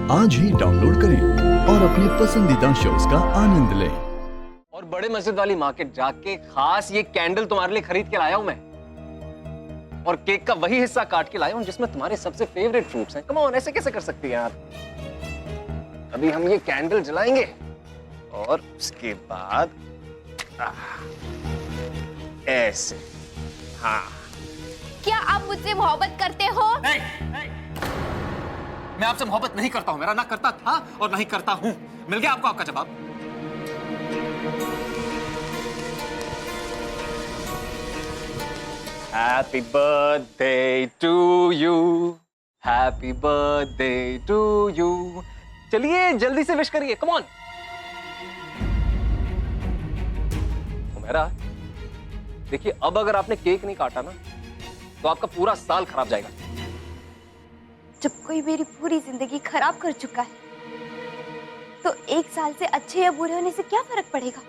आज ही डाउनलोड करें और अपने पसंदीदा शोज का आनंद लें। और बड़े मस्जिद वाली मार्केट जाके खास ये कैंडल तुम्हारे लिए खरीद के लाया हूं मैं, और केक का वही हिस्सा काट के लाया हूं जिसमें तुम्हारे सबसे फेवरेट फ्रूट्स हैं। कम ऑन, ऐसे कैसे कर सकती हैं आप? अभी हम ये कैंडल जलाएंगे और उसके बाद ऐसे। हाँ, क्या आप मुझसे मोहब्बत करते हो? नहीं, नहीं। मैं आपसे मोहब्बत नहीं करता हूं, मेरा ना करता था और ना ही करता हूं। मिल गया आपको आपका जवाब। Happy birthday to you, happy birthday to you. चलिए जल्दी से विश करिए, कम ऑन। मेरा देखिए, अब अगर आपने केक नहीं काटा ना तो आपका पूरा साल खराब जाएगा। जब कोई मेरी पूरी जिंदगी खराब कर चुका है तो एक साल से अच्छे या बुरे होने से क्या फर्क पड़ेगा?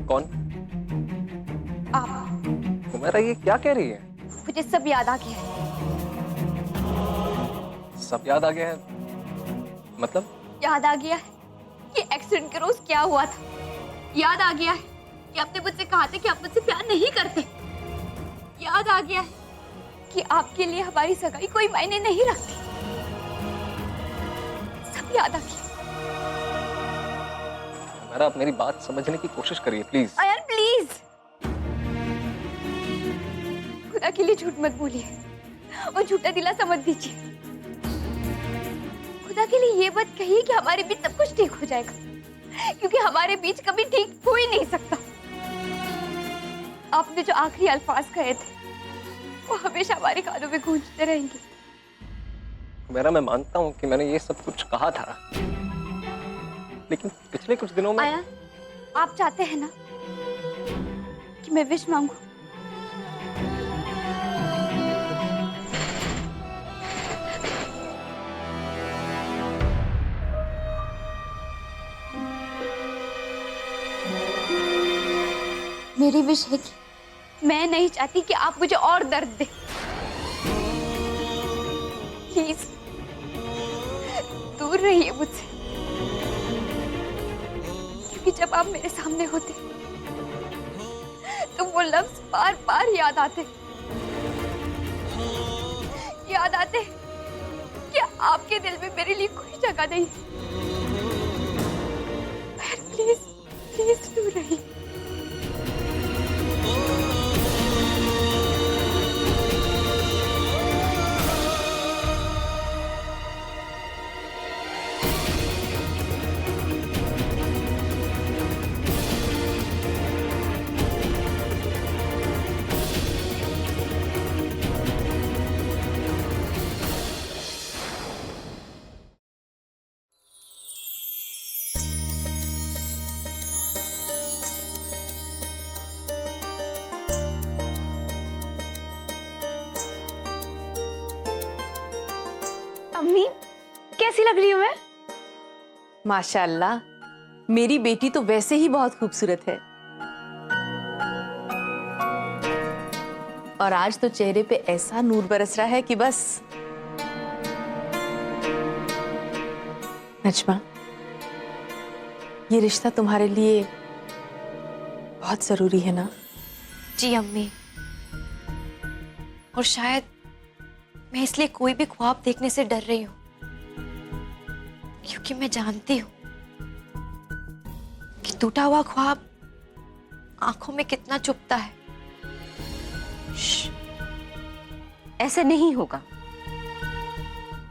कौन? आप। मेरा ये क्या कह रही है? मुझे सब याद आ गया है। सब याद आ गया है? मतलब? याद आ गया है कि एक्सीडेंट के रोज क्या हुआ था। याद आ गया है कि आपने मुझसे कहा था कि आप मुझसे प्यार नहीं करते। याद आ गया है कि आपके लिए हमारी सगाई कोई मायने नहीं रखती। सब याद आ गया। मेरा, आप मेरी बात समझने की कोशिश करिए प्लीज। अयान प्लीज, खुदा के लिए झूठ मत बोलिए और झूठा दिलासा मत दीजिए। खुदा के लिए ये मत कहिए कि हमारे बीच सब कुछ ठीक हो जाएगा, क्योंकि हमारे बीच कभी ठीक हो ही नहीं सकता। आपने जो आखिरी अल्फाज कहे थे वो हमेशा हमारे कानों में गूंजते रहेंगे। मेरा, मैं मानता हूं कि मैंने ये सब कुछ कहा था, लेकिन पिछले कुछ दिनों में। आया, आप चाहते हैं ना कि मैं विश मांगू? मेरी विश है कि मैं नहीं चाहती कि आप मुझे और दर्द दें। प्लीज दूर रहिए मुझसे, क्योंकि जब आप मेरे सामने होते तो वो लफ्ज बार बार याद आते कि आपके दिल में मेरे लिए कोई जगह नहीं। प्लीज प्लीज दूर रहिए। अम्मी, कैसी लग रही हूँ मैं? माशाल्लाह, मेरी बेटी तो वैसे ही बहुत खूबसूरत है, और आज तो चेहरे पे ऐसा नूर बरस रहा है कि बस। नजमा, ये रिश्ता तुम्हारे लिए बहुत जरूरी है ना? जी अम्मी, और शायद मैं इसलिए कोई भी ख्वाब देखने से डर रही हूँ, क्योंकि मैं जानती हूँ कि टूटा हुआ ख्वाब आंखों में कितना चुभता है। ऐसा नहीं होगा।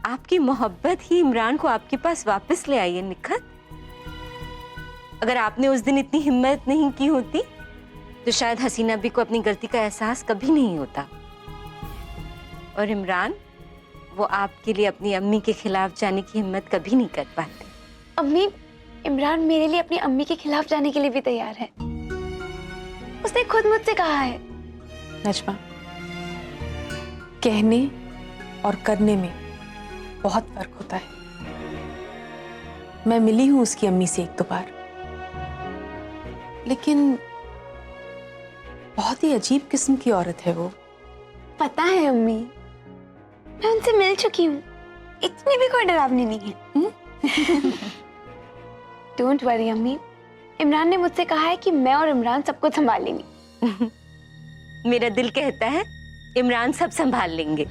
आपकी मोहब्बत ही इमरान को आपके पास वापस ले आई है निखत। अगर आपने उस दिन इतनी हिम्मत नहीं की होती तो शायद हसीना भी को अपनी गलती का एहसास कभी नहीं होता, और इमरान वो आपके लिए अपनी अम्मी के खिलाफ जाने की हिम्मत कभी नहीं कर पाते। अम्मी, इमरान मेरे लिए अपनी अम्मी के खिलाफ जाने के लिए भी तैयार है। उसने खुद मुझसे कहा है। नजमा, कहने और करने में बहुत फर्क होता है। मैं मिली हूं उसकी अम्मी से एक दो बार, लेकिन बहुत ही अजीब किस्म की औरत है वो। पता है अम्मी, मैं उनसे मिल चुकी हूँ, इतनी भी कोई डरावनी नहीं है। डोंट वरी अम्मी, इमरान ने मुझसे कहा है कि मैं और इमरान सब कुछ संभाल लेंगे। मेरा दिल कहता है इमरान सब संभाल लेंगे।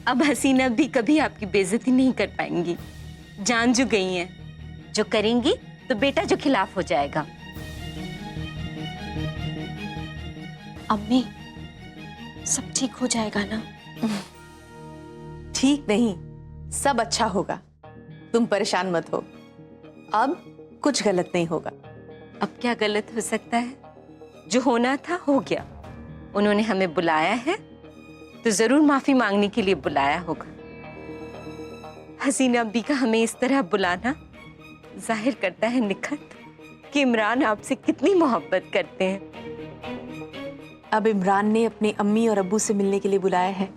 अब हसीना भी कभी आपकी बेइज्जती नहीं कर पाएंगी। जान जो गई हैं, जो करेंगी तो बेटा जो खिलाफ हो जाएगा। अम्मी, सब ठीक हो जाएगा ना? ठीक नहीं, सब अच्छा होगा, तुम परेशान मत हो। अब कुछ गलत नहीं होगा। अब क्या गलत हो सकता है? जो होना था हो गया। उन्होंने हमें बुलाया है तो जरूर माफी मांगने के लिए बुलाया होगा। हसीना अब्बी का हमें इस तरह बुलाना जाहिर करता है निखत कि इमरान आपसे कितनी मोहब्बत करते हैं। अब इमरान ने अपनी अम्मी और अब्बू से मिलने के लिए बुलाया है,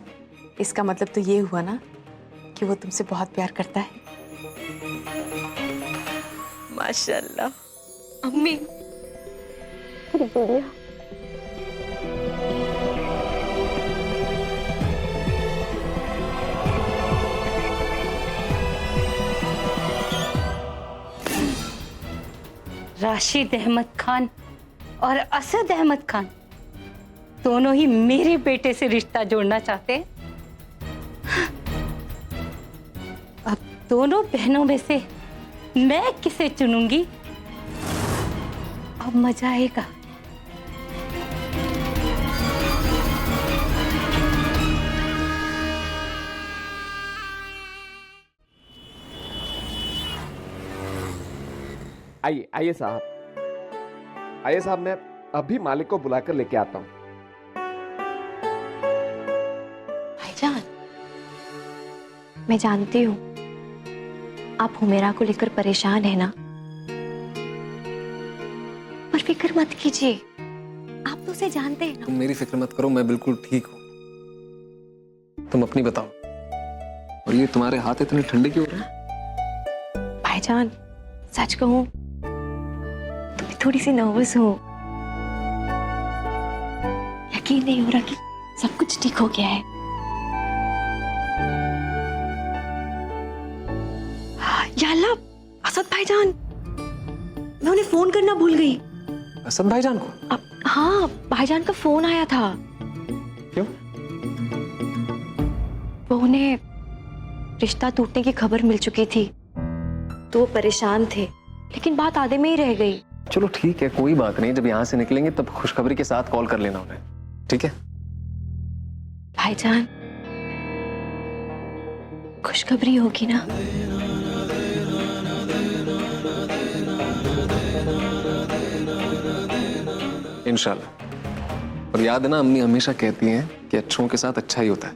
इसका मतलब तो ये हुआ ना कि वो तुमसे बहुत प्यार करता है। माशाल्लाह अम्मी। राशिद अहमद खान और असद अहमद खान दोनों ही मेरे बेटे से रिश्ता जोड़ना चाहते हैं। अब दोनों बहनों में से मैं किसे चुनूंगी? अब मजा आएगा। आइए आइए साहब, आइए साहब, मैं अभी मालिक को बुलाकर लेके आता हूँ। भाईजान, मैं जानती हूँ आप हुमेरा को लेकर परेशान है ना, पर फिक्र मत कीजिए, आप तो उसे जानते हैं ना। तुम मेरी फिक्र मत करो, मैं बिल्कुल ठीक हूँ। तुम अपनी बताओ, और ये तुम्हारे हाथ इतने ठंडे क्यों हो रहे हैं? भाईजान, सच कहूँ तो मैं थोड़ी सी नर्वस हूँ। यकीन नहीं हो रहा कि सब कुछ ठीक हो गया है। या अल्लाह, असद भाईजान, मैं उन्हें फोन करना भूल गई। असद भाईजान को? हाँ, भाईजान का फोन आया था। क्यों? वो उन्हें रिश्ता टूटने की खबर मिल चुकी थी, तो वो परेशान थे, लेकिन बात आधे में ही रह गई। चलो ठीक है, कोई बात नहीं। जब यहाँ से निकलेंगे तब खुशखबरी के साथ कॉल कर लेना उन्हें, ठीक है? भाईजान, खुशखबरी होगी ना? इंशाल्लाह। और याद है ना, अम्मी हमेशा कहती हैं कि अच्छों के साथ अच्छा ही होता है।